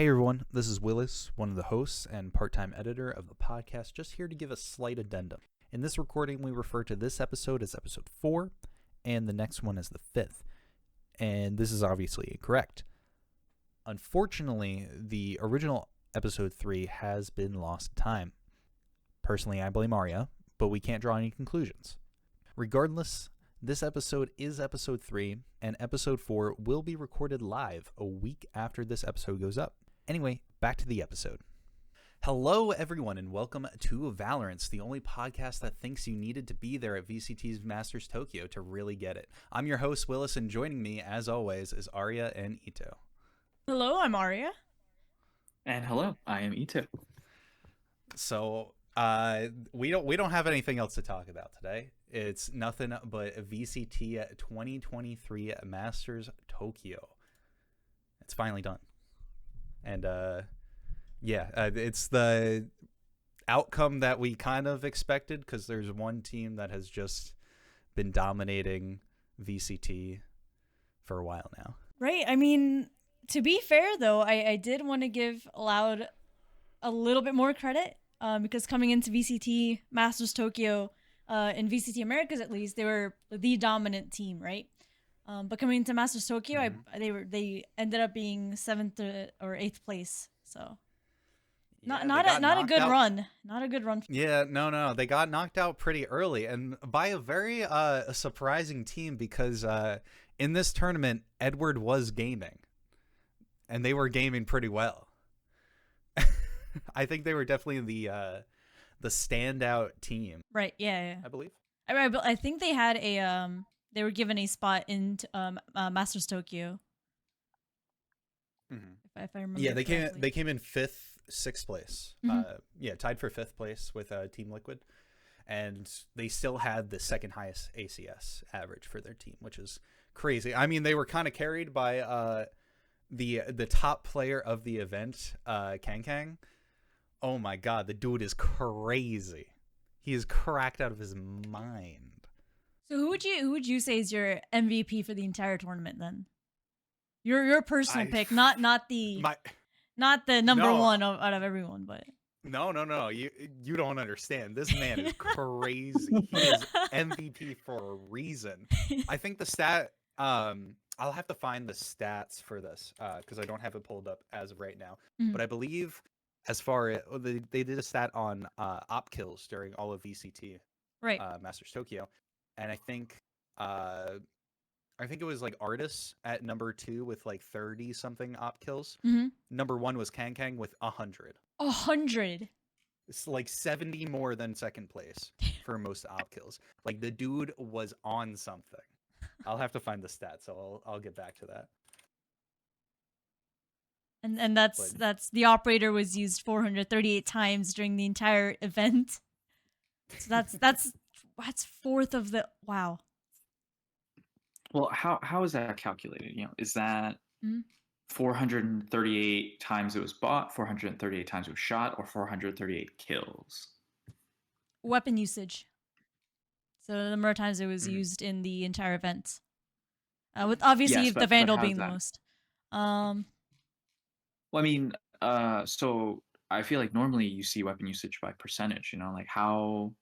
Hey everyone, this is Willis, one of the hosts and part-time editor of the podcast, just here to give a slight addendum. In this recording, we refer to this episode as episode 4, and the next one as the 5th. And this is obviously incorrect. Unfortunately, the original episode 3 has been lost in time. Personally, I blame Arya, but we can't draw any conclusions. Regardless, this episode is episode 3, and episode 4 will be recorded live a week after this episode goes up. Anyway, back to the episode. Hello, everyone, and welcome to VALORANTS, the only podcast that thinks you needed to be there at VCT Masters Tokyo to really get it. I'm your host, Willis, and joining me, as always, is Arya and Eyto. Hello, I'm Arya. And hello, I am Eyto. So, we don't have anything else to talk about today. It's nothing but VCT 2023 Masters Tokyo. It's finally done. And it's the outcome that we kind of expected, because there's one team that has just been dominating VCT for a while now. Right. I mean, to be fair, though, I did want to give Loud a little bit more credit because coming into VCT Masters Tokyo, in VCT Americas at least, they were the dominant team, right? But coming into Masters Tokyo, they ended up being 7th or 8th place. So not a good run. Not a good run. Yeah, no. They got knocked out pretty early, and by a very surprising team, because in this tournament, Edward was gaming, and they were gaming pretty well. I think they were definitely the standout team. Right. Yeah. I believe. I think they had they were given a spot in Masters Tokyo. Mm-hmm. If I remember. Yeah, correctly. they came in 6th place. Mm-hmm. Tied for 5th place with Team Liquid, and they still had the second highest ACS average for their team, which is crazy. I mean, they were kind of carried by the top player of the event, Kang. Oh my god, the dude is crazy. He is cracked out of his mind. So who would you say is your MVP for the entire tournament then? Your personal pick, not the number one out of everyone, but no. You don't understand. This man is crazy. He is MVP for a reason. I think the stat. I'll have to find the stats for this because I don't have it pulled up as of right now. Mm-hmm. But I believe, as far as they did a stat on op kills during all of VCT, right, Masters Tokyo, and I think it was like Artis at number 2 with like 30 something op kills. Mm-hmm. Number 1 was Kang with 100. 100. It's like 70 more than second place for most op kills. Like, the dude was on something. I'll have to find the stats, so I'll get back to that. And that's the operator was used 438 times during the entire event. So that's 4th of the wow. Well, how is that calculated? Is that 438 times it was bought, 438 times it was shot, or 438 kills? Weapon usage. So the number of times it was used in the entire event. With obviously the Vandal being the most. Well, I mean, so I feel like normally you see weapon usage by percentage, like how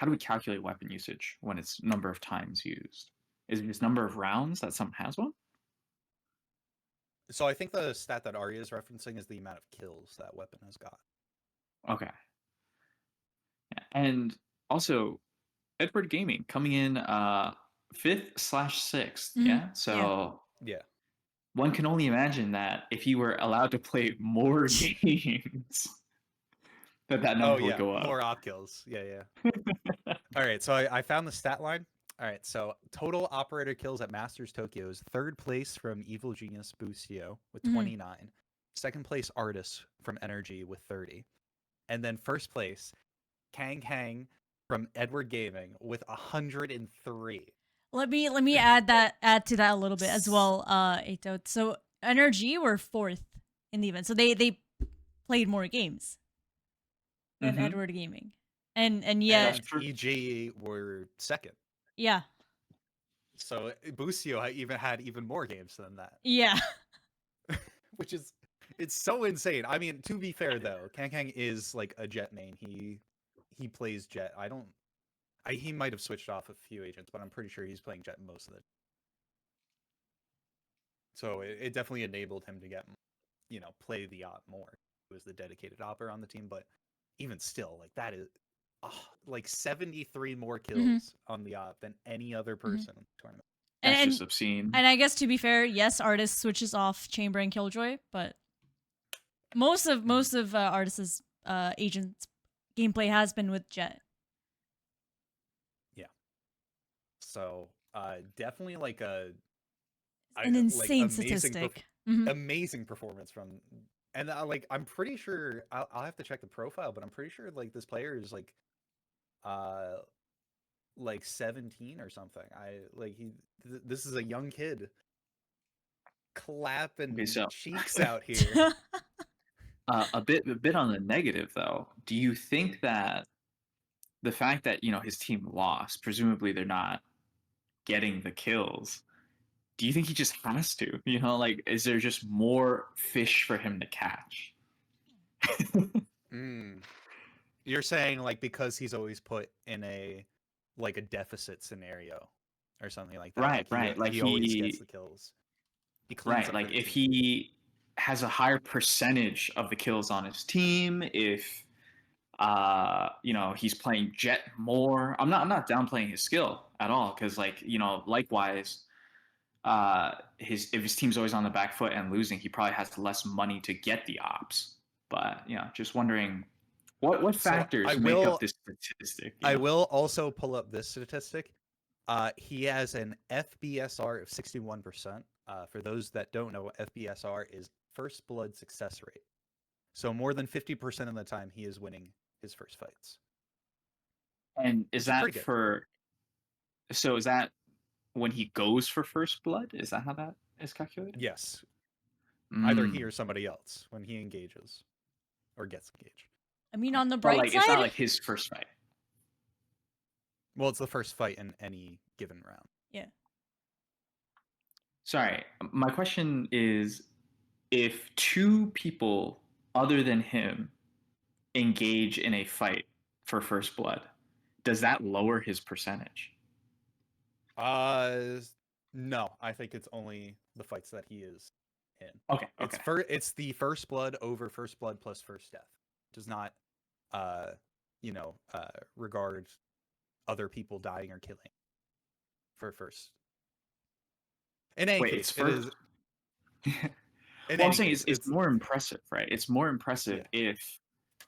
do we calculate weapon usage when it's number of times used? Is it just number of rounds that someone has one? So I think the stat that Arya is referencing is the amount of kills that weapon has got. Okay. Yeah. And also, Edward Gaming coming in 5th/6th. Mm-hmm. Yeah. So yeah. One can only imagine that if you were allowed to play more games, that number would go up. More op kills. Yeah. All right, so I found the stat line. All right, so total operator kills at Masters Tokyo is 3rd place from Evil Genius Bustio with 29. 2nd place Artis from Energy with 30. And then 1st place Kang from Edward Gaming with 103. Let me add to that a little bit as well, Eyto. So Energy were 4th in the event, so they played more games than Edward Gaming, and yet EG were 2nd. Yeah. So Bustio had even more games than that. Yeah. Which is It's so insane. I mean, to be fair though, Kang is like a Jet main. He plays Jet. He might have switched off a few agents, but I'm pretty sure he's playing Jet most of it. So it definitely enabled him to get, play the op more. He was the dedicated opper on the team, but even still, like that is like 73 more kills on the op than any other person in the tournament. That's just obscene. And I guess to be fair, yes, Artist switches off Chamber and Killjoy, but most of Artist's agents gameplay has been with Jet. So definitely like an insane statistic. Amazing performance from, and I'm pretty sure I'll have to check the profile, but I'm pretty sure like this player is like 17 or something. This is a young kid clapping cheeks out here. A bit on the negative though. Do you think that the fact that his team lost, presumably they're not getting the kills, do you think he just has to? Is there just more fish for him to catch? You're saying like because he's always put in a deficit scenario or something like that. Right. He always gets the kills. Right. Like if he has a higher percentage of the kills on his team, if he's playing Jet more. I'm not downplaying his skill at all, because likewise, if his team's always on the back foot and losing, he probably has less money to get the ops. But just wondering what factors make up this statistic. I will also pull up this statistic. He has an FBSR of 61%. For those that don't know, FBSR is first blood success rate. So more than 50% of the time he is winning his first fights. And is that is that when he goes for first blood? Is that how that is calculated? Yes. Either he or somebody else when he engages or gets engaged. I mean, on the bright side, it's not like his first fight. Well, it's the first fight in any given round. Yeah. Sorry, my question is, if two people other than him engage in a fight for first blood, does that lower his percentage? No, I think it's only the fights that he is in. Okay. It's the first blood over first blood plus first death. It does not regard other people dying or killing for first. In any case, it is. I'm saying it's more impressive, right? It's more impressive if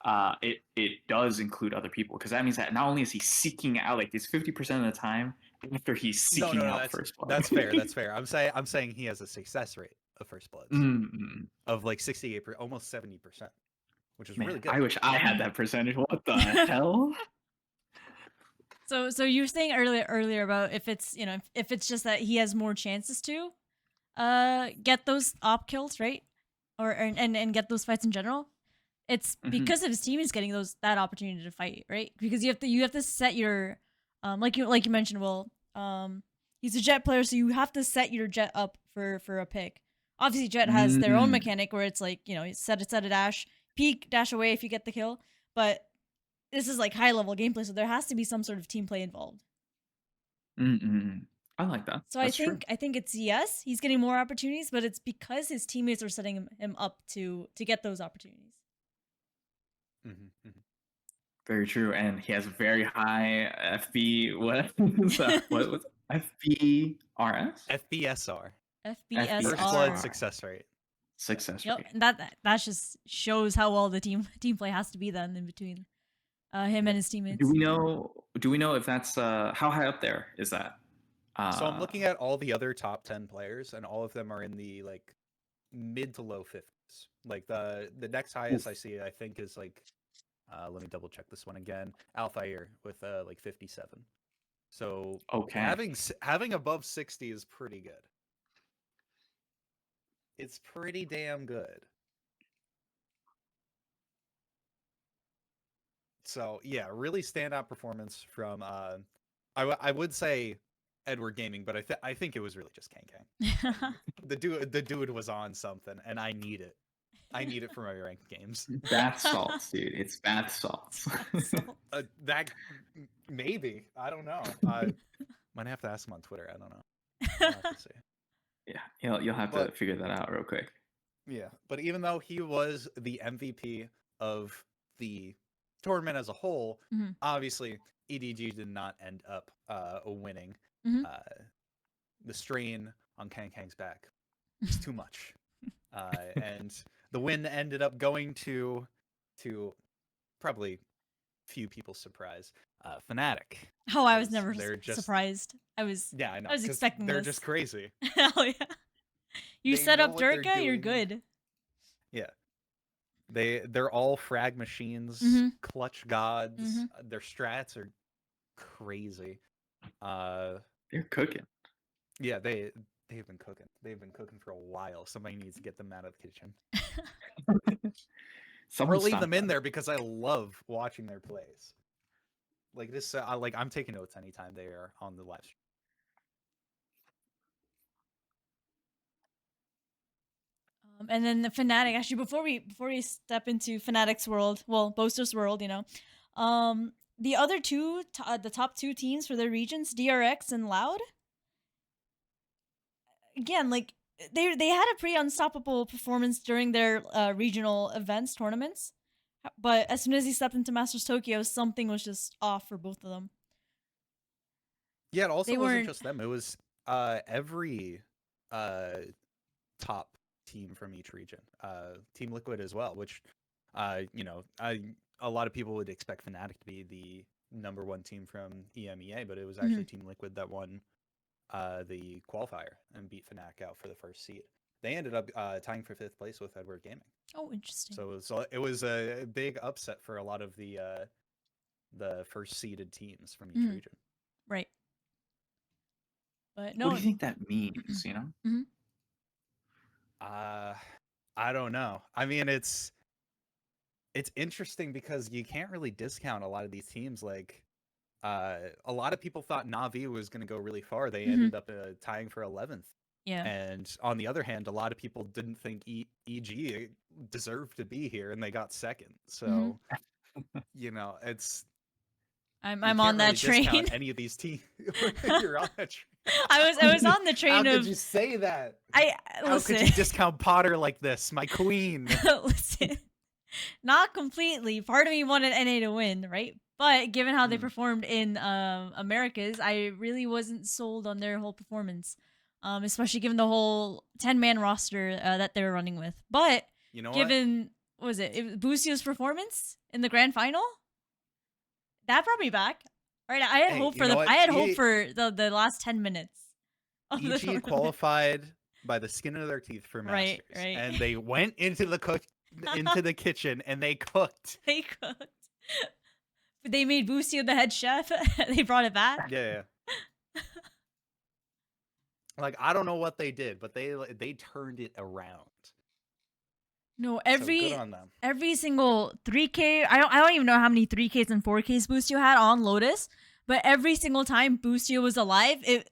it does include other people, because that means that not only is he seeking out, like, it's 50% of the time after he's seeking out first blood. That's fair. I'm saying he has a success rate of first bloods of like 68%, almost 70%, which is really good. I wish I had that percentage. What the hell? So you were saying earlier about if it's if it's just that he has more chances to get those op kills, right? And get those fights in general. It's because of his team is getting that opportunity to fight, right? Because you have to set your like you mentioned, Will. He's a Jet player, so you have to set your Jet up for a pick. Obviously, Jet has their own mechanic where it's like, set a dash, peek, dash away if you get the kill. But this is like high level gameplay, so there has to be some sort of team play involved. I like that. So I think it's yes, he's getting more opportunities, but it's because his teammates are setting him up to get those opportunities. Very true, and he has a very high FB. What was FBRS? FBSR. FBSR. First blood success rate. Yep, and that just shows how well the team play has to be then in between him and his teammates. Do we know if that's how high up there is that? So I'm looking at all the other top 10 players, and all of them are in the like mid to low 50s. Like the next highest I see, I think, is like let me double check this one again. Alfire with like 57. So having above 60 is pretty good. It's pretty damn good. So yeah, really standout performance from I would say Edward Gaming, but I think it was really just Kang. The dude was on something, and I need it. I need it for my ranked games. Bath salts, dude. It's bath salts. So, That maybe, I don't know. Might have to ask him on Twitter. I don't know. I'll have to see. Yeah, you'll have to But- figure that out real quick. Yeah, but even though he was the MVP of the tournament as a whole, Mhm. obviously EDG did not end up winning. Mhm. The strain on Kang Kang's back was too much, and the win ended up going to probably few people's surprise, Fnatic. Oh, I was Because never they're just- surprised. I was Yeah, I know. I was 'cause expecting they're this. just crazy. Hell yeah. You They set know up what they're Durka, you're doing. good. Yeah. They're all frag machines, Mhm. clutch gods. Mhm. Their strats are crazy. They're cooking. Yeah, they've been cooking. They've been cooking for a while. Somebody needs to get them out of the kitchen. Someone Or leave stop them in that. there because I love watching their plays. Like this, I'm taking notes anytime they are on the live stream. And then the Fnatic. Actually, before we step into Fnatic's world, well, Boaster's world, the other two, the top two teams for their regions, DRX and Loud. Again, like they had a pretty unstoppable performance during their regional events tournaments, but as soon as he stepped into Masters Tokyo, something was just off for both of them. Yeah, it also They wasn't weren't- just them. It was every top team from each region. Team Liquid as well, which a lot of people would expect Fnatic to be the #1 team from EMEA, but it was actually Team Liquid that won the qualifier and beat Fnatic out for the first seed. They ended up tying for 5th place with Edward Gaming. Oh, interesting. So it was a big upset for a lot of the first seeded teams from each region. Right. But no. What do you think that means? I don't know. I mean, it's interesting because you can't really discount a lot of these teams. Like, a lot of people thought Na'Vi was going to go really far. They ended up tying for 11th. Yeah. And on the other hand, a lot of people didn't think EG deserved to be here, and they got second. So, it's I'm you on can't that really train. discount any of these teams. You're on that train. I was on the train How of. could you say that? How Listen. could you discount Potter like this, my queen? Listen, not completely. Part of me wanted NA to win, right? But given how they performed in Americas, I really wasn't sold on their whole performance, especially given the whole 10-man roster that they were running with. But You know given what was it Busio's performance in the grand final, that brought me back. Right, I had hope for the last 10 minutes. Of the EG tournament. qualified by the skin of their teeth for Masters, Right. and they went into the kitchen and they cooked. They cooked. They made Busio the head chef. They brought it back. Yeah. Like, I don't know what they did, but they turned it around. No, So good on them. every single 3K. I don't even know how many 3Ks and 4Ks Busio had on Lotus, but every single time Busio was alive, it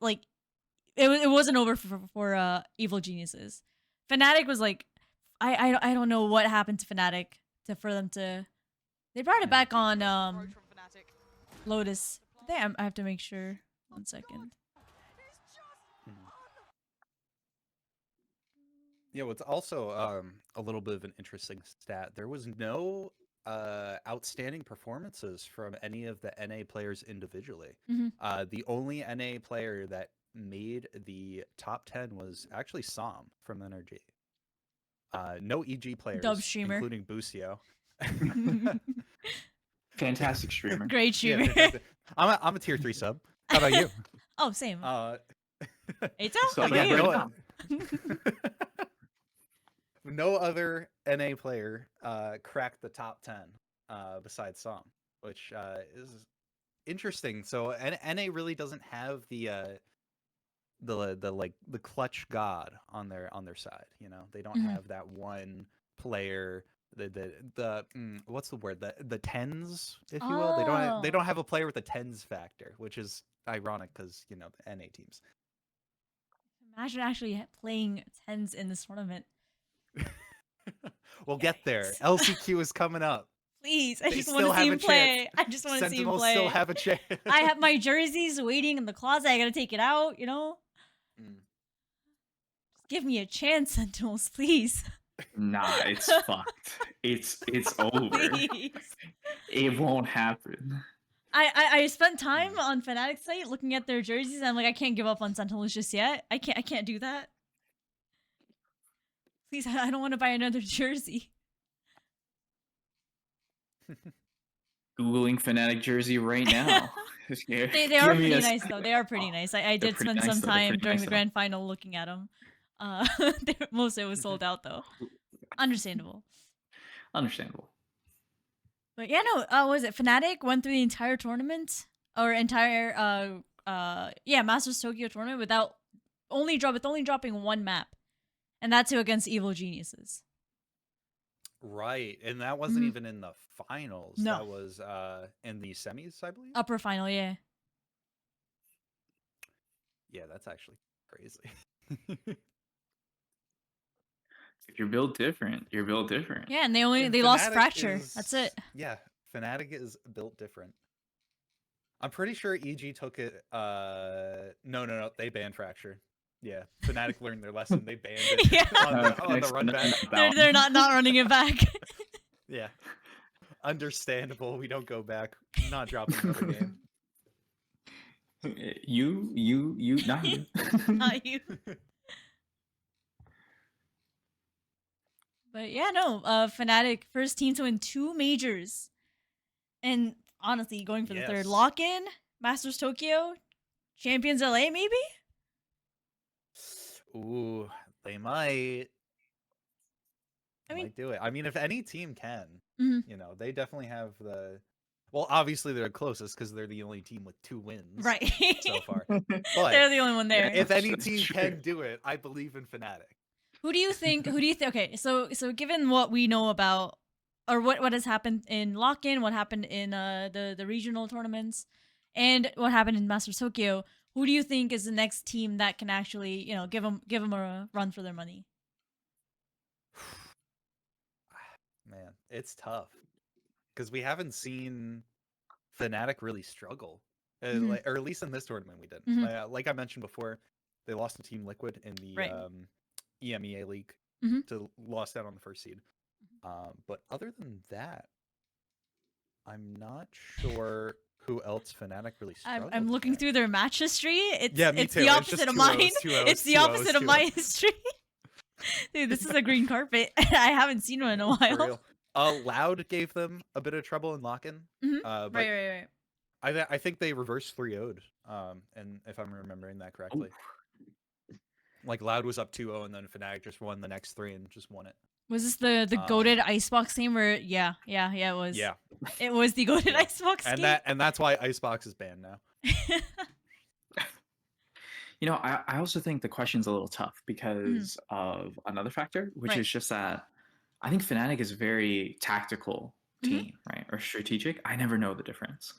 wasn't over for Evil Geniuses. Fnatic was like, I don't know what happened to Fnatic for them to. They brought it back on Lotus. I have to make sure. 1 second. Yeah, what's also a little bit of an interesting stat, there was no outstanding performances from any of the NA players individually. The only NA player that made the top 10 was actually Som from NRG. No EG players, Dub streamer. including Busio. Fantastic streamer. Great streamer. Yeah, fantastic. I'm a tier 3 sub. How about you? Oh, same. Eyto? So, How about yeah, you? No other NA player cracked the top 10 besides Som, which is interesting. So NA really doesn't have the clutch god on their side. They don't have that one player. What's the word? The tens, if you will. They don't have a player with a tens factor, which is ironic because the NA teams. Imagine actually playing tens in this tournament. We'll get there. Yikes. LCQ is coming up. Please, I They just want still to see have him a chance. play. I just want to see him Sentinels play. still have a chance. I have my jerseys waiting in the closet. I gotta take it out, you know? Mm. Just give me a chance, Sentinels, please. Nah, it's fucked. It's over. Please. It won't happen. I spent time on Fnatic's site looking at their jerseys, and I'm like, I can't give up on Sentinels just yet. I can't do that. Please, I don't want to buy another jersey. Googling Fnatic jersey right now. They are pretty nice though. They are pretty nice. I did pretty spend nice, some though. They're time pretty during nice, the though. grand final looking at them. Most of it was sold out though. Understandable. Understandable. But yeah, no. What was it? Fnatic went through the entire tournament or entire Masters Tokyo tournament with only dropping one map, and that's too against Evil Geniuses. Right, and that wasn't even in the finals. No. That was in the semis, I believe. Upper final, yeah. Yeah, that's actually crazy. If you're built different, you're built different. Yeah, and they lost Fracture. That's it. Yeah, Fnatic is built different. I'm pretty sure EG took it. No, they banned Fracture. Yeah, Fnatic learned their lesson. They banned it Yeah. on the run back. They're not running it back. Yeah, understandable. We don't go back. Not dropping another game. You, not you. Not you. But yeah, no. Fnatic first team to win 2 majors, and honestly, going for the third. Lock-in, Masters Tokyo, Champions LA, maybe. Ooh, they might. I mean, Might do it. I mean, if any team can, Mhm. you know, they definitely have the. Well, obviously they're closest because they're the only team with 2 wins right. so far. They're But the only one there. if any That's team true. can do it, I believe in Fnatic. Who do you think? Okay, so given what we know about, or what has happened in Lock-in, what happened in the regional tournaments, and what happened in Masters Tokyo, who do you think is the next team that can actually, you know, give them a run for their money? Man, it's tough because we haven't seen Fnatic really struggle, Mhm. or at least in this tournament we didn't. Mhm. Like I mentioned before, they lost to Team Liquid in the Right. EMEA League Mhm. to lost out on the first seed. But other than that, I'm not sure who else Fnatic really struggled. I'm looking against. through their match history. It's Yeah, me it's too. the It's opposite just of 2 mine. O's, 2 O's, It's the 2 O's, opposite of 2 my O's. history. Dude, this is a green carpet. I haven't seen one in a For while. real. Loud gave them a bit of trouble in Lock-in. Mhm. But Right. I think they reversed 3-0'd, and if I'm remembering that correctly. Like Loud was up 2-0 and then Fnatic just won the next 3 and just won it. Was this the goated Icebox game where yeah, it was. Yeah. It was the goated Yeah. Icebox game. And that's why Icebox is banned now. You know, I also think the question's a little tough because of another factor, which Right. is just that I think Fnatic is a very tactical team, right? Or strategic. I never know the difference.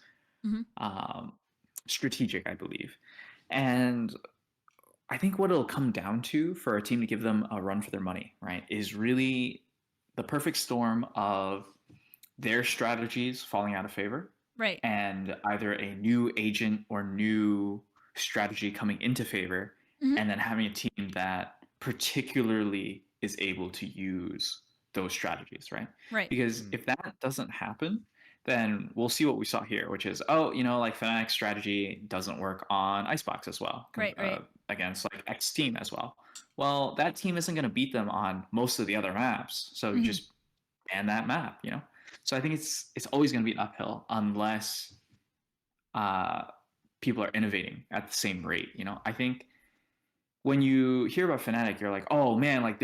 Strategic, I believe. And I think what it'll come down to for a team to give them a run for their money, right, is really the perfect storm of their strategies falling out of favor. Right. And either a new agent or new strategy coming into favor, and then having a team that particularly is able to use those strategies, right? Right. Because if that doesn't happen, then we'll see what we saw here, which is, like Fnatic's strategy doesn't work on Icebox as well, Right. against like X team as well. Well, that team isn't going to beat them on most of the other maps, so you just ban that map, you know. So I think it's always going to be an uphill unless people are innovating at the same rate. You know, I think when you hear about Fnatic, you're like, oh man, like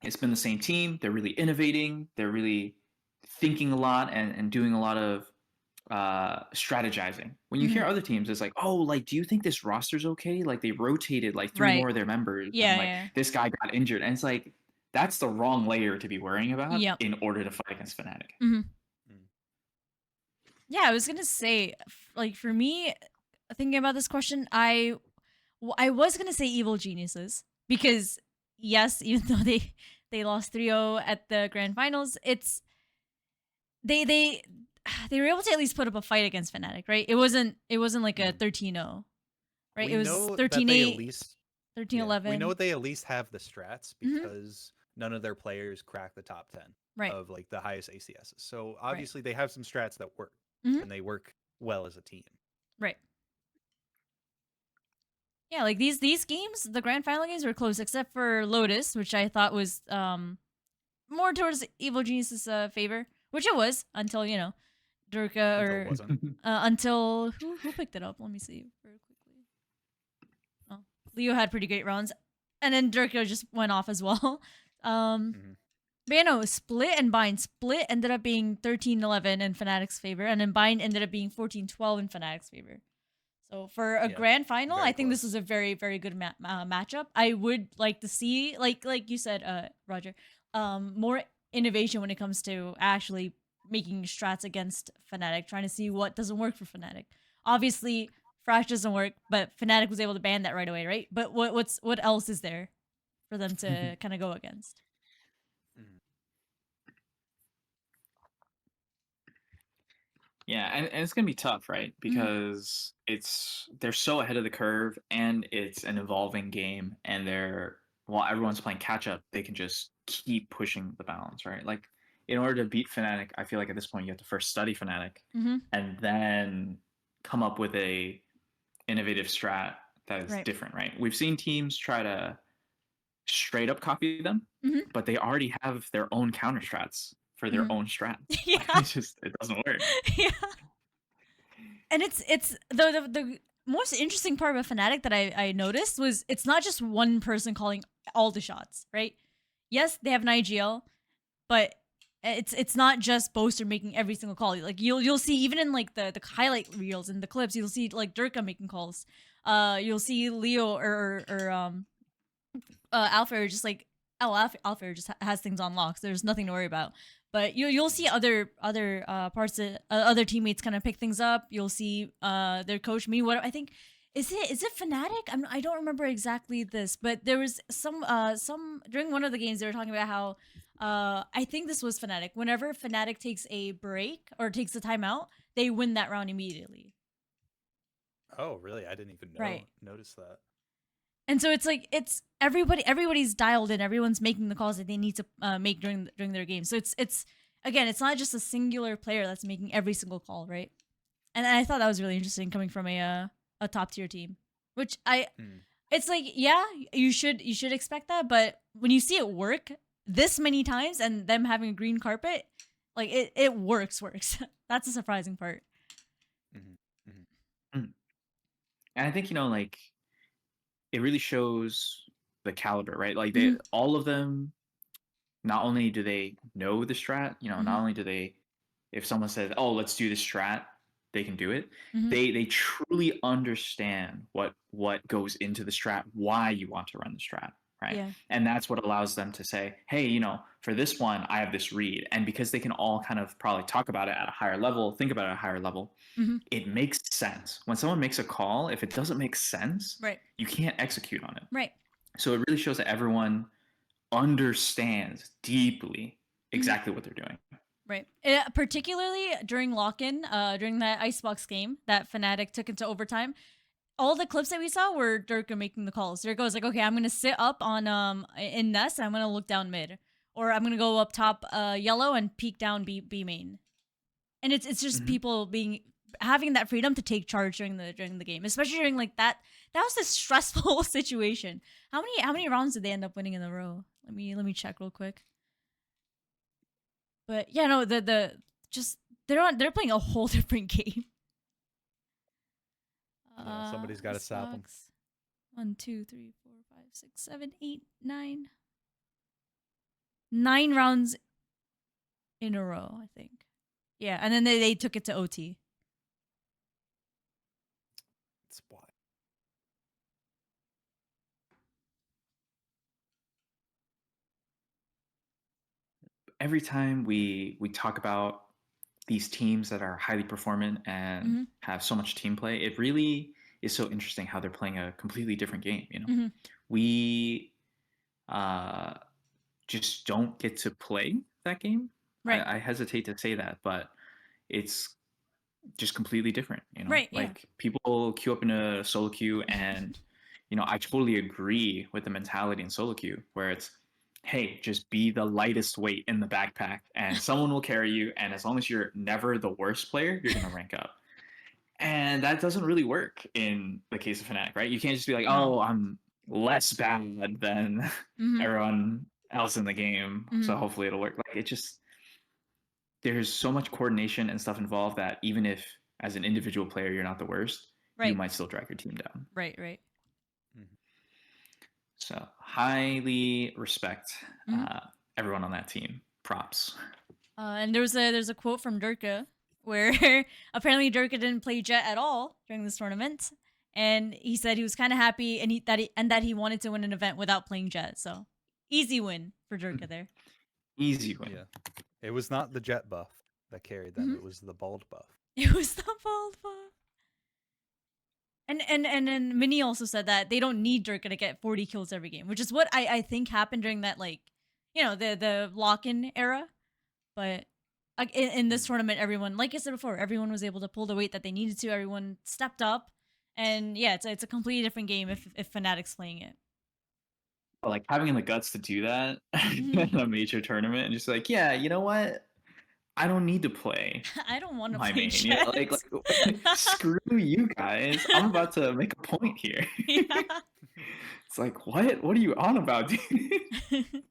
it's been the same team. They're really innovating. They're really thinking a lot and doing a lot of strategizing. When you hear other teams, it's like, oh, like, do you think this roster's okay? Like they rotated like 3 more of their members. Yeah, and, like this guy got injured, and it's like that's the wrong layer to be worrying about in order to fight against Fnatic. Yeah, I was gonna say, like for me, thinking about this question, I was gonna say Evil Geniuses because yes, even though They lost 3-0 at the grand finals. They were able to at least put up a fight against Fnatic, right? It wasn't like a 13-0, right? We it was know that they 13-8, at least 13-11. we know they at least have the strats Mhm. because none of their players crack the top 10 Right. of like the highest ACSs. So obviously they have some strats that work, Mhm. and they work well as a team. Right. Yeah, like these games, the grand final games were close, except for Lotus, which I thought was more towards Evil Genius's favor, which it was until Durka Until or it wasn't. until who picked it up. Let me see very quickly. Oh, Leo had pretty great rounds, and then Durka just went off as well. Mhm. But Split and Bind. Split ended up being 13-11 in Fnatic's favor, and then Bind ended up being 14-12 in Fnatic's favor. So for a Yeah, grand final, very I think this close. was a very, very good matchup. I would like to see, like you said, Roger, more innovation when it comes to actually making strats against Fnatic, trying to see what doesn't work for Fnatic. Obviously, Thrash doesn't work, but Fnatic was able to ban that right away, right? But what else is there for them to kind of go against? Yeah, and it's gonna be tough, right? Because they're so ahead of the curve, and it's an evolving game, and while everyone's playing catch up, they can just keep pushing the balance, right? Like in order to beat Fnatic, I feel like at this point you have to first study Fnatic, and then come up with a innovative strat that is different, right? We've seen teams try to straight up copy them, but they already have their own counter strats for their own strats. Yeah. It doesn't work. Yeah. And it's the most interesting part about Fnatic that I noticed was it's not just one person calling all the shots, right? Yes, they have an IGL, but it's not just Boaster making every single call. Like you'll see even in like the highlight reels and the clips, you'll see like Durka making calls. You'll see Leo or Alpha just like Alpha just has things on locks. There's nothing to worry about. But you'll see other parts of other teammates kind of pick things up. You'll see their coach. What I think is it Fnatic? I don't remember exactly this, but there was some during one of the games they were talking about how I think this was Fnatic. Whenever Fnatic takes a break or takes a timeout, they win that round immediately. Oh, really? I didn't even notice that. And so it's like everybody's dialed in. Everyone's making the calls that they need to make during their game. So it's again, it's not just a singular player that's making every single call, right? And I thought that was really interesting coming from a top tier team, which it's like you should expect that, but when you see it work this many times and them having a green carpet, like it works. That's the surprising part. And I think like it really shows the caliber, right? Like all of them, not only do they know the strat, not only do they, if someone says, "Oh, let's do this strat," they can do it. They truly understand what goes into the strat, why you want to run the strat, right? Yeah. And that's what allows them to say, "Hey, for this one, I have this read," and because they can all kind of probably talk about it at a higher level, think about it at a higher level. It makes sense. When someone makes a call, if it doesn't make sense, you can't execute on it. Right. So it really shows that everyone understands deeply exactly what they're doing. Right. Particularly during lock-in, during that Icebox game that Fnatic took into overtime, all the clips that we saw were Durka making the calls. Durka was like, "Okay, I'm gonna sit up on in Nest, and I'm gonna look down mid, or I'm gonna go up top yellow and peek down B main." And it's just people having that freedom to take charge during the game, especially during like that. That was a stressful situation. How many rounds did they end up winning in a row? Let me check real quick. But yeah, no, they're playing a whole different game. Yeah, somebody's got to stop them. 1, 2, 3, 4, 5, 6, 7, 8, 9. 9 rounds in a row, I think. Yeah, and then they took it to OT. It's wild. Every time we talk about these teams that are highly performant and have so much team play, it really is so interesting how they're playing a completely different game. We just don't get to play that game. Right. I hesitate to say that, but it's just completely different, Right, yeah. like people queue up in a solo queue, and I totally agree with the mentality in solo queue where it's, hey, just be the lightest weight in the backpack and someone will carry you, and as long as you're never the worst player, you're going to rank up. And that doesn't really work in the case of Fnatic, right? You can't just be like, No. oh, I'm less bad than Mhm. everyone else in the game, so Mhm. hopefully it'll work. Like, there's so much coordination and stuff involved that even if as an individual player you're not the worst, you Right. might still drag your team down. Right, right. So highly respect Mhm. everyone on that team. Props. And there's a quote from Durka where apparently Durka didn't play Jet at all during this tournament, and he said he was kind of happy and that he wanted to win an event without playing Jet. So easy win for Durka there. Easy win. Yeah. It was not the jet buff that carried them. Mhm. It was the bald buff. It was the bald buff. And then Minnie also said that they don't need Durka to get 40 kills every game, which is what I think happened during that, like, the lock-in era. But in this tournament, everyone, like I said before, everyone was able to pull the weight that they needed to. Everyone stepped up, and yeah, it's a completely different game if Fnatic's playing it. Like having the guts to do that in a major tournament and just like, yeah, you know what? I don't need to play I don't want to my play main. Jet. Like screw you guys. I'm about to make a point here. Yeah. It's like, what? What are you on about, dude? Mhm.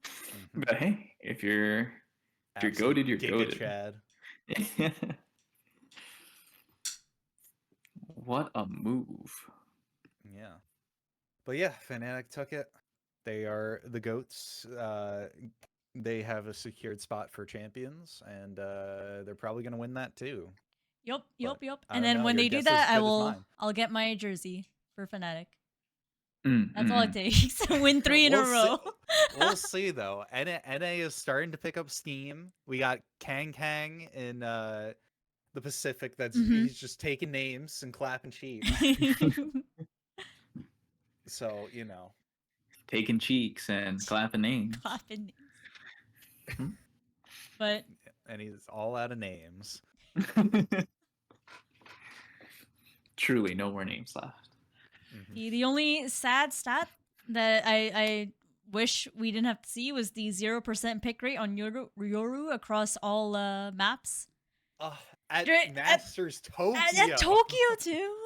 But hey, if you're goated, you're Giga goated. Chad. What a move. Yeah. But yeah, Fnatic took it. They are the GOATs. They have a secured spot for champions, and they're probably going to win that too. Yup. But I And don't then know, when your they do guess is that, good as mine. I'll get my jersey for Fnatic. Mm, That's all it takes. Win 3 in a row. We'll see though. NA is starting to pick up steam. We got Kang in the Pacific. He's just taking names and clapping cheeks. So taking cheeks and clapping names. Clapping names. But and he's all out of names. Truly, no more names left. The only sad stat that I wish we didn't have to see was the 0% pick rate on Yoru across all maps. At Masters Tokyo. At Tokyo too.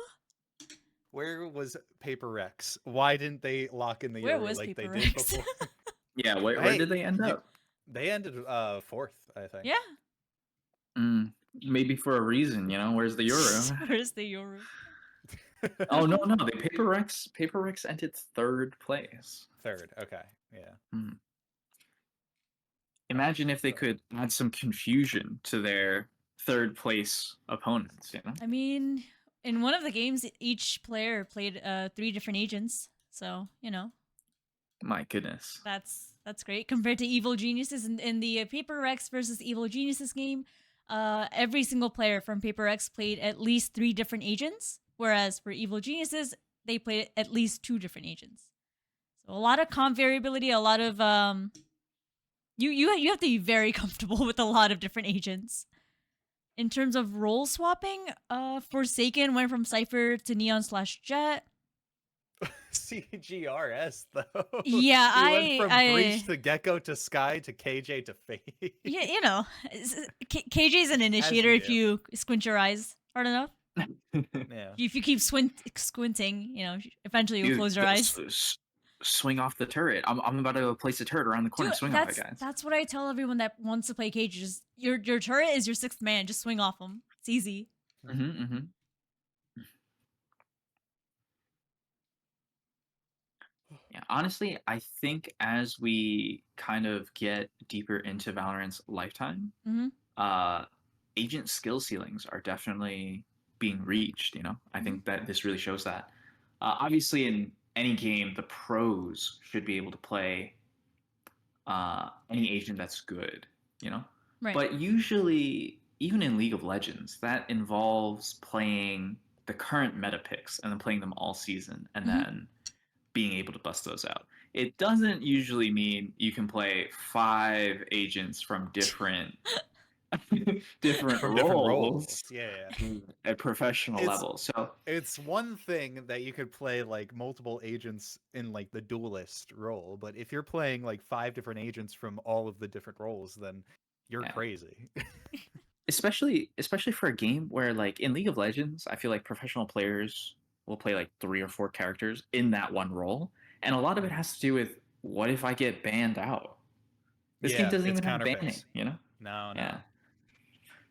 Where was Paper Rex? Why didn't they lock in the Where Yoru was like Paper they did Rex? before? Yeah, where did they end up? They ended 4th, I think. Yeah. Maybe for a reason, Where's the Euro? Where's the Yoru? Oh no, they Paper Rex ended 3rd place. 3rd, okay, yeah. Imagine if they could add some confusion to their 3rd place opponents. I mean, in one of the games, each player played 3 different agents, so My goodness. That's great compared to Evil Geniuses in the Paper Rex versus Evil Geniuses game. Every single player from Paper Rex played at least 3 different agents, whereas for Evil Geniuses, they played at least 2 different agents. So a lot of comp variability, a lot of you have to be very comfortable with a lot of different agents. In terms of role swapping, Forsaken went from Cypher to Neon/Jet. CGRS though. Yeah, he went from Breach to Gecko to Sky to KJ to Fade. Yeah, KJ's an initiator if you squint your eyes hard enough. Yeah. If you keep squinting, eventually you'll close your eyes. Swing off the turret. I'm about to place a turret around the corner. Dude, swing off it, guys. That's what I tell everyone that wants to play KJ. Just your turret is your 6th man. Just swing off them. It's easy. Yeah, honestly, I think as we kind of get deeper into Valorant's lifetime, agent skill ceilings are definitely being reached. I think that this really shows that. Obviously, in any game, the pros should be able to play any agent that's good. Right. But usually, even in League of Legends, that involves playing the current meta picks and then playing them all season and then being able to bust those out. it doesn't usually mean you can play 5 agents from different different From different roles Yeah. at professional It's level. So it's one thing that you could play like multiple agents in like the duelist role, but if you're playing like 5 different agents from all of the different roles, then you're yeah. crazy. Especially for a game where, like, in League of Legends, I feel like professional players will play like 3 or 4 characters in that one role, and a lot of it has to do with, what if I get banned out? This game Yeah, doesn't it's even have banning, counterpicks. you know? No, Yeah. no.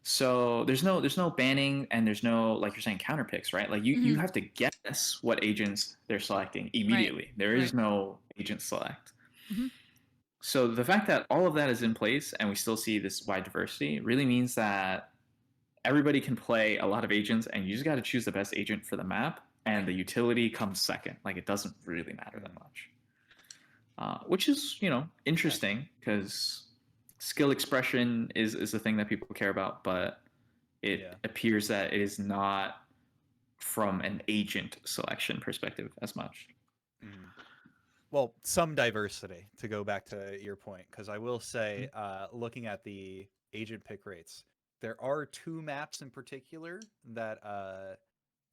So there's no banning, and there's no, like you're saying, counter picks, right? Like you Mhm. have to guess what agents they're selecting Right. immediately. There is Right. no agent select. Mhm. So the fact that all of that is in place and we still see this wide diversity really means that everybody can play a lot of agents, and you just got to choose the best agent for the map, and the utility comes second. Like, it doesn't really matter that much, which is, interesting, because skill expression is the thing that people care about, but it Yeah. appears that it is not from an agent selection perspective as much. Mm. Well, some diversity, to go back to your point, because I will say, looking at the agent pick rates, there are 2 maps in particular that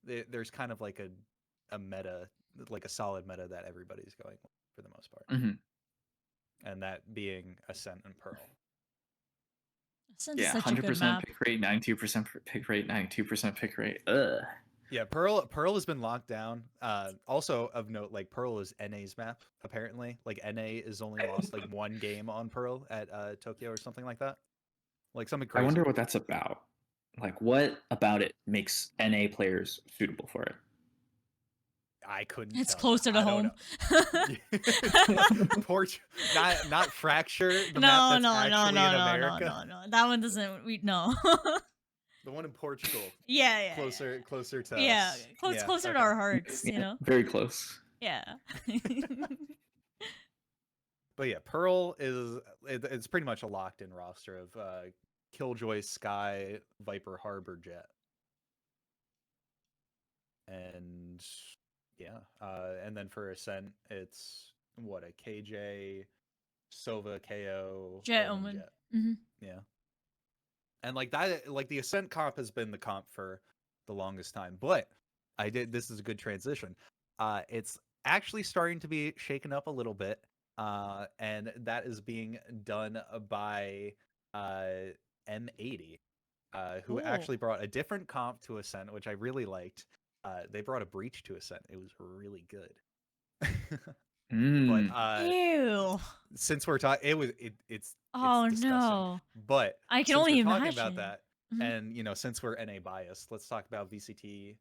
there's kind of like a meta, like a solid meta that everybody's going with for the most part, Mm-hmm. and that being Ascent and Pearl. Since Yeah, such a good 100% map. pick rate, 92% pick rate, 92% pick rate. Ugh. Yeah, Pearl has been locked down. Also of note, like Pearl is NA's map apparently. Like NA is only lost like 1 game on Pearl at Tokyo or something like that. Like something I crazy. wonder what that's about. Like, what about it makes NA players suitable for it? I couldn't It's tell you. closer to I don't home. know. Port, not Fracture, the map No, that's no, no, actually no, in no, no, America. no. That one doesn't. We no. The one in Portugal. Yeah. Closer to Yeah, us. closer to Okay. our hearts. You Yeah, know. very close. Yeah. But yeah, Pearl it's pretty much a locked in roster of Killjoy, Sky, Viper, Harbor, Jet. And yeah, and then for Ascent, it's what, a KJ, Sova, KO, Jet Omen, Omen. Jet. Mm-hmm. Yeah. And like that, like the Ascent comp has been the comp for the longest time. But this is a good transition. It's actually starting to be shaken up a little bit. And that is being done by M80, who Cool. actually brought a different comp to Ascent, which I really liked. They brought a Breach to Ascent. It was really good. But Mm. Ew. since we're talking, it's Oh disgusting. no. But I can since only we're talking about imagine. that, Mhm. and since we're NA biased, let's talk about VCT,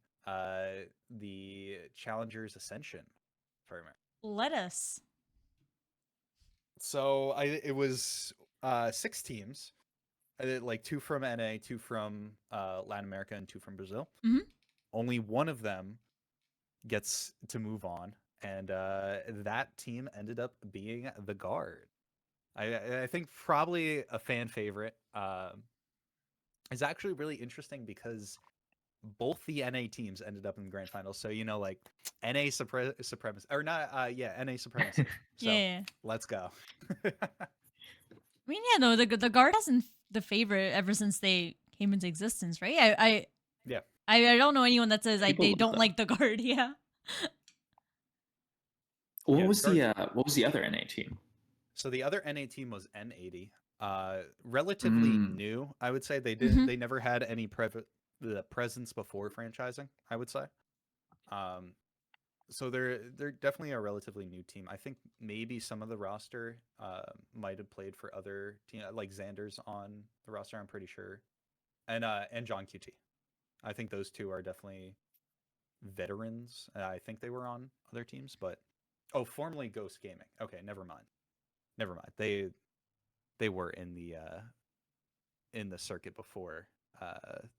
the Challengers Ascension tournament. Let us. So it was 6 teams, like 2 from NA, 2 from Latin America, and 2 from Brazil. Mhm. Only one of them gets to move on, and that team ended up being the Guard. I think probably a fan favorite. Is actually really interesting because both the NA teams ended up in the grand finals. So like NA supremacy, or not? NA supremacy. So Yeah. let's go. I mean, yeah, no, the guard hasn't the favorite ever since they came into existence, right? Yeah. I don't know anyone that says People they love don't them. like the guard. Yeah. What Yeah, was Guards. what was the other NA team? So the other NA team was N80. Relatively new, I would say. Mhm. They never had any the presence before franchising, I would say. So they're definitely a relatively new team. I think maybe some of the roster might have played for other team, like Xander's on the roster, I'm pretty sure, and John QT. I think those 2 are definitely veterans. I think they were on other teams, but formerly Ghost Gaming. Okay, never mind. They were in the circuit before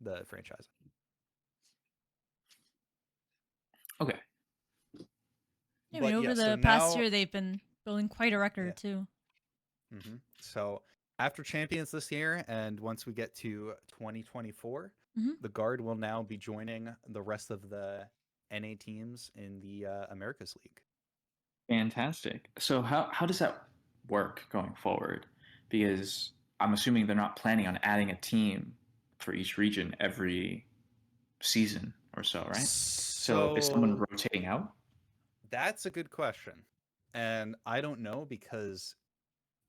the franchise. Okay. Yeah, I mean, But over yeah, so the past now, year, they've been building quite a record too. Mm-hmm. So after Champions this year, and once we get to 2024, Mhm. the Guard will now be joining the rest of the NA teams in the Americas League. Fantastic. So how does that work going forward? Because I'm assuming they're not planning on adding a team for each region every season or so, right? So is someone So rotating out? that's a good question, and I don't know because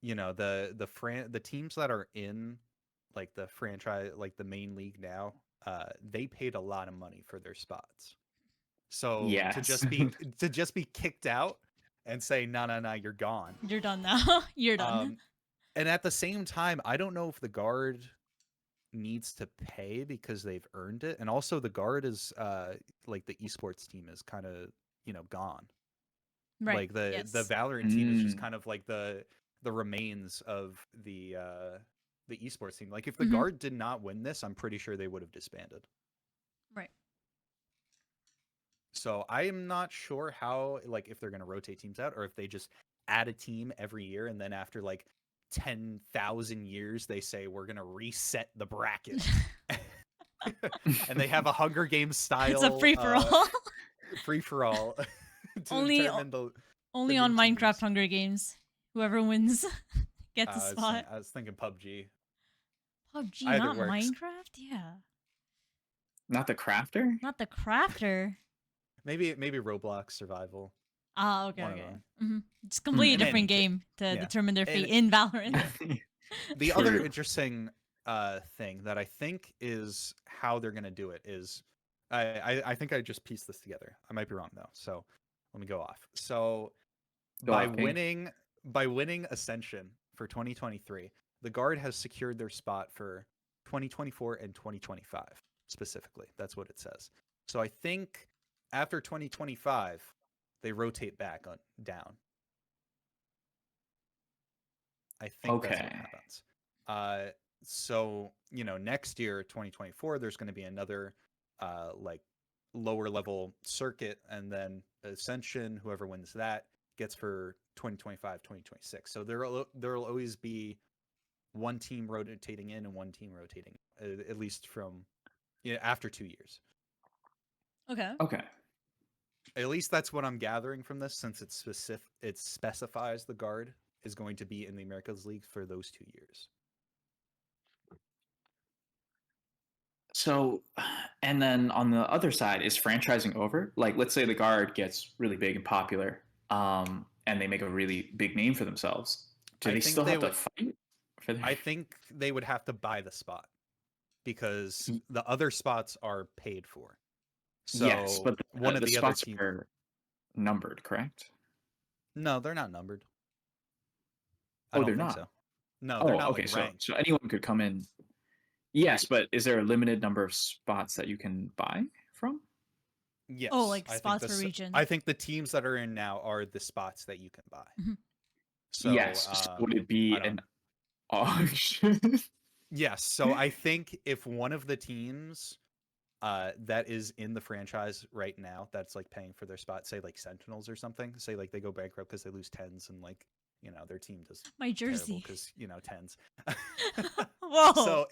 the teams that are in like the franchise, like the main league now, they paid a lot of money for their spots. So Yes. to just be kicked out and say no no no you're gone. You're done now. You're done. And at the same time, I don't know if the guard needs to pay because they've earned it, and also the guard is like the esports team is kind of gone. Right. Like the Yes. VALORANT team is just Mm, kind of like the remains of the esports team. Like if the Hmm. guard did not win this, I'm pretty sure they would have disbanded. Right. So I am not sure how, like, if they're going to rotate teams out or if they just add a team every year and then after like 10,000 years they say we're going to reset the bracket. And they have a Hunger Games style It's a free for all. free for all to Only determine the only new on Minecraft teams. Hunger Games. Whoever wins gets a spot. I was thinking PUBG. PUBG, Either not works. Minecraft. Yeah. not the crafter? Not the crafter. Maybe Roblox survival. Ah, okay, One of okay. them. Mm-hmm. It's a completely In different any case, game to yeah. determine their fate And in Valorant. the other True. interesting thing that I think is how they're going to do it is I think I just pieced this together. I might be wrong though. So let me go off. So Go by off, King. winning Ascension for 2023, the guard has secured their spot for 2024 and 2025 specifically. That's what it says. So I think after 2025 they rotate back down. I think that's what Okay. happens. So next year, 2024, there's going to be another like lower level circuit, and then Ascension, whoever wins that, gets for 2025, 2026. So there'll always be one team rotating in and one team rotating, at least from after 2 years. Okay. Okay. At least that's what I'm gathering from this, since it specifies the guard is going to be in the Americas League for those 2 years. So, and then on the other side, is franchising over? Like, let's say the guard gets really big and popular, and they make a really big name for themselves. Do I they think still they have to would. fight for their? I think they would have to buy the spot because Y- the other spots are paid for. Yes, So but one of the the other spots teams. are numbered, correct? No, they're not numbered. I Oh, don't they're think not. so. No, they're Oh, not like okay. ranked. So anyone could come in. Yes, but is there a limited number of spots that you can buy from? Oh, Yes, like spots per region. I think the teams that are in now are the spots that you can buy. Mhm. So Yes. So would it I be don't. an auction? Yes, so I think if one of the teams that is in the franchise right now that's like paying for their spot, say like Sentinels or something, say like they go bankrupt because they lose tens and like their team does My terrible jersey. because tens. Whoa. So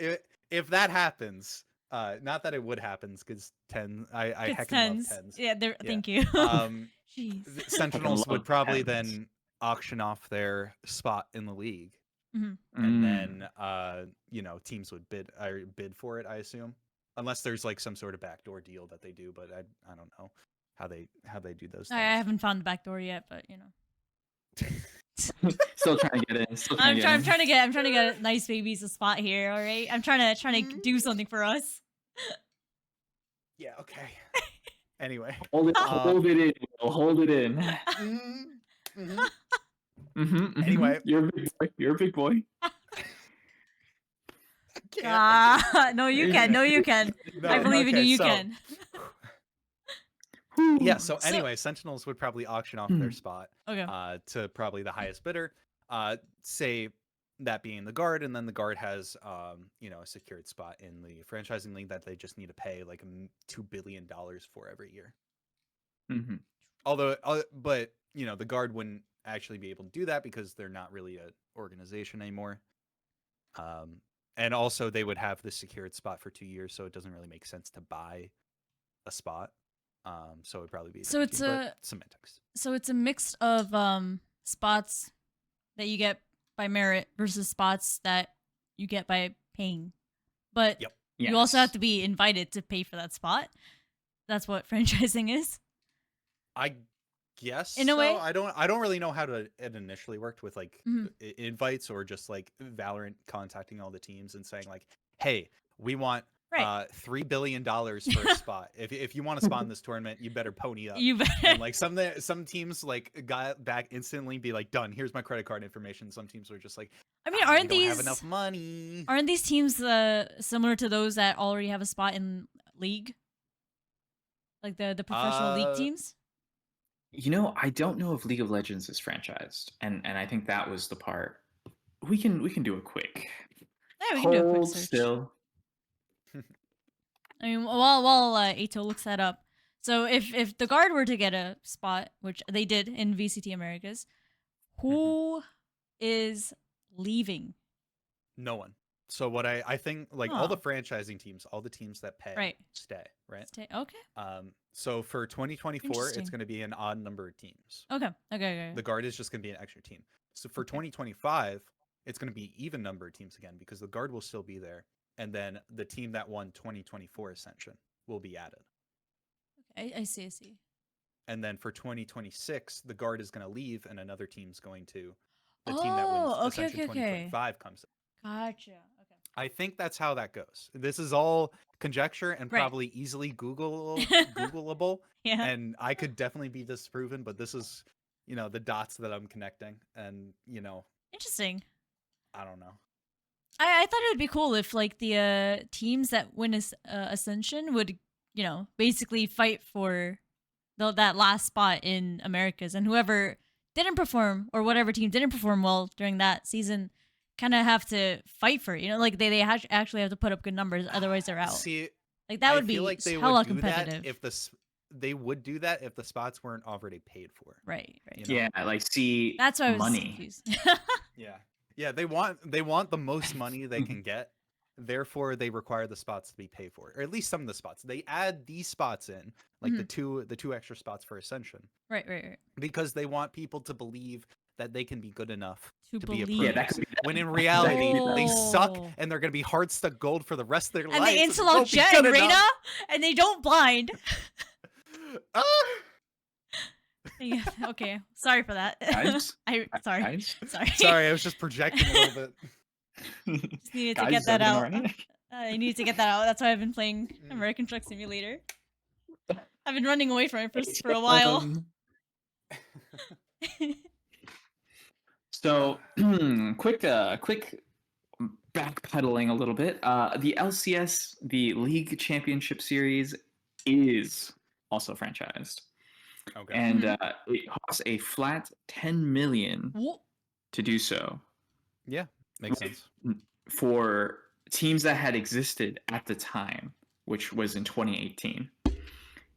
if that happens, not that it would happen because I It's heckin' love tens. tens. Yeah, there. Yeah. Thank you. Jeez. Sentinels love would probably tens. then auction off their spot in the league, Mhm. and Mm. then teams would bid for it, I assume, unless there's like some sort of backdoor deal that they do, but I don't know how they do those I things. haven't found the back door yet, but Still trying to get in. Still trying I'm to trying. get in. I'm trying to get nice babies a spot here. All right. I'm trying to do something for us. Yeah, okay. Anyway, Hold it in. Will. Hold it in. Anyway, You're a big boy. You're a big boy. I No, you can. No, you can. No, I believe in you. okay, You so- can. Yeah, so anyway, Sentinels would probably auction off their spot Okay. to probably the highest bidder, say that being the guard, and then the guard has a secured spot in the franchising league that they just need to pay like $2 billion for every year. Mm-hmm. Although, but the guard wouldn't actually be able to do that because they're not really an organization anymore. And also they would have the secured spot for 2 years, so it doesn't really make sense to buy a spot. So it'd probably be a So different it's team, a but semantics. so it's a mix of spots that you get by merit versus spots that you get by paying. But Yep. you also have Yes. to be invited to pay for that spot. That's what franchising is. I guess In a so. way. I don't really know how it initially worked with like Mhm. invites or just like Valorant contacting all the teams and saying like, "Hey, we want Right. $3 billion for a spot. If you want to spot in this tournament, you better pony up." You better. And like some teams like got back instantly, be like, "Done. Here's my credit card information." Some teams were just like, I mean, we aren't don't have these enough money. teams similar to those that already have a spot in league? Like the professional league teams? You know, I don't know if League of Legends is franchised, and I think that was the part. We can do a quick. Yeah, we can do a quick Hold search. still. I mean, while Eyto looks that up. So if the guard were to get a spot, which they did in VCT Americas, who is leaving? No one. So what I think like all the Huh. franchising teams, all the teams that pay Right. stay, right? Okay. So for 2024, Interesting. it's going to be an odd number of teams. Okay. The guard is just going to be an extra team. So for 2025, it's going to be even number of teams again because the guard will still be there, and then the team that won 2024 Ascension will be added. I see. And then for 2026, the guard is going to leave, and another team's going to. The team that wins Ascension 2025 comes in. Gotcha. Okay. I think that's how that goes. This is all conjecture and Right. probably easily Googleable. Yeah. And I could definitely be disproven, but this is, the dots that I'm connecting. And, Interesting. I don't know. I thought it would be cool if like the teams that win Ascension would, basically fight for that last spot in Americas, and whoever didn't perform or whatever team didn't perform well during that season kind of have to fight for it. Like they actually have to put up good numbers, otherwise they're out. See, like that would I be feel like they hella would do competitive. that they would do that if the spots weren't already paid for. Right. Yeah, like see, that's why I was money. confused. Yeah, they want the most money they can get. Therefore, they require the spots to be paid for, or at least some of the spots. They add these spots in, like the two extra spots for Ascension. Right. Because they want people to believe that they can be good enough to be a believe. pro. Yeah, that could be when in reality, they suck Oh. and they're gonna be hard stuck gold for the rest of their And lives. they interlock Jet and Reyna, and they don't blind. Yeah, okay, sorry for that. Guys? Sorry. Guys? Sorry, I was just projecting a little bit. Just needed to Guys, get is that out. everything I needed to get that out. That's why I've been playing American Truck Simulator. I've been running away from it for a while. So, quick backpedaling a little bit. The LCS, the League Championship Series, is also franchised. Okay. And it costs a flat 10 million to do so. Yeah, makes sense. For teams that had existed at the time, which was in 2018.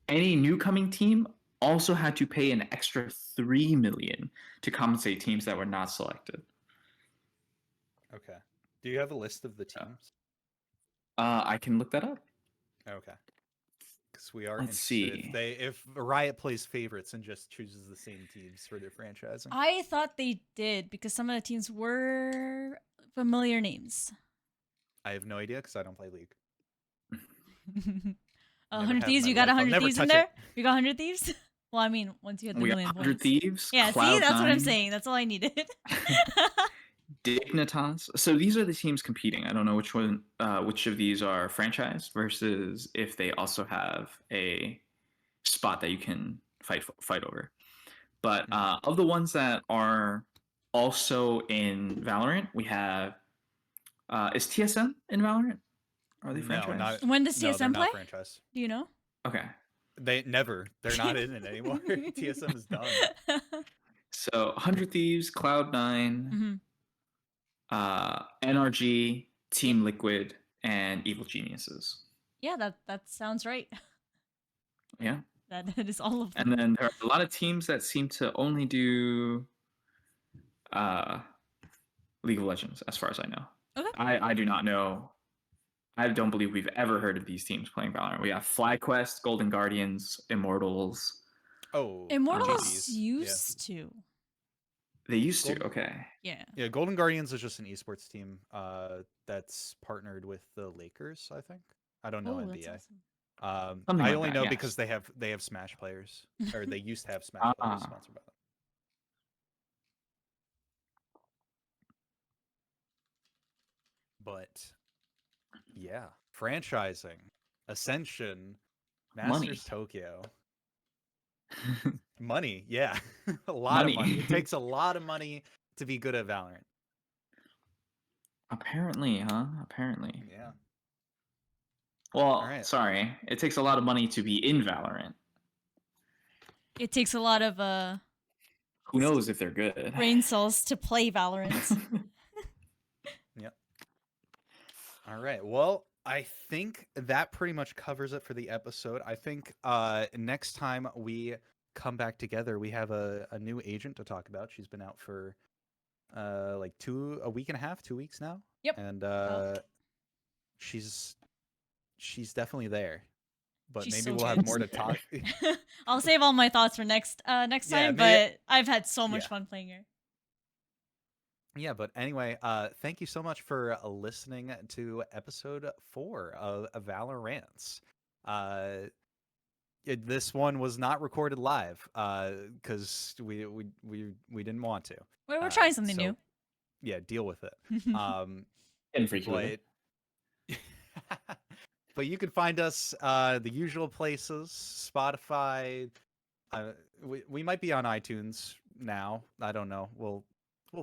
Any new coming team also had to pay an extra 3 million to compensate teams that were not selected. Okay. Do you have a list of the teams? I can look that up. Okay. Because we are Let's interested see. if Riot plays favorites and just chooses the same teams for their franchising. I thought they did because some of the teams were familiar names. I have no idea because I don't play League. 100 Thieves, you got 100 Thieves in there? You got 100 Thieves? Well, I mean, once you hit the We got million 100 points. Thieves. Yeah, Cloud see, that's what I'm 9, saying. That's all I needed. Dignitas. So these are the teams competing. I don't know which of these are franchised versus if they also have a spot that you can fight over. But of the ones that are also in Valorant, we have is TSM in Valorant? Are they franchised? When does No, TSM play? not franchised. Do you know? Okay. They're not in it anymore. TSM is done. So 100 Thieves, Cloud9, NRG, Team Liquid, and Evil Geniuses. Yeah, that sounds right. Yeah. That is all of them. And then there are a lot of teams that seem to only do League of Legends, as far as I know. Okay. I do not know I don't believe we've ever heard of these teams playing Valorant. We have FlyQuest, Golden Guardians, Immortals. Oh, Immortals GGs. used to. They used to. Golden- Okay. Yeah. Yeah, Golden Guardians is just an esports team that's partnered with the Lakers, I think. I don't know Oh, that's NBA. awesome. Something I like only that, know yes. because they have Smash players, or they used to have Smash players Ah. sponsored by them. But yeah, franchising, Ascension, Masters Tokyo, money. Yeah, a lot of money. It takes a lot of money to be good at Valorant. Apparently, huh? Apparently. Yeah. Well, All right. sorry. It takes a lot of money to be in Valorant. It takes a lot of Who knows if they're good? brain cells to play Valorant. Yep. All right. Well, I think that pretty much covers it for the episode. I think next time we come back together, we have a new agent to talk about. She's been out for like a week and a half, 2 weeks now. Yep. And she's definitely there. But She's maybe so we'll good. have more to talk. I'll save all my thoughts for next Yeah, time, maybe- but I've had so much yeah. fun playing her. Yeah, but anyway, thank you so much for listening to episode 4 of VALORANTS. This one was not recorded live because we didn't want to. We're trying something so, new. Yeah, deal with it. Infrequently. But you can find us the usual places: Spotify. We might be on iTunes now. I don't know. We'll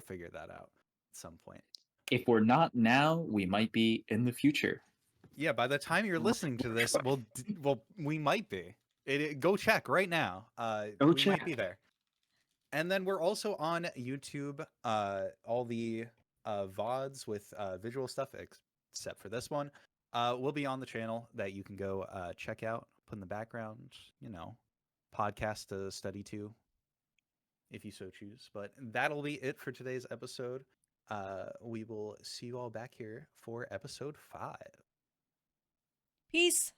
figure that out at some point. If we're not now, we might be in the future. Yeah, by the time you're listening to this, we might be. Go check right now. Go we might be check. there. And then we're also on YouTube. All the VODs with visual stuff, except for this one, will be on the channel that you can go check out. Put in the background, podcast to study to, if you so choose. But that'll be it for today's episode. We will see you all back here for episode 5. Peace.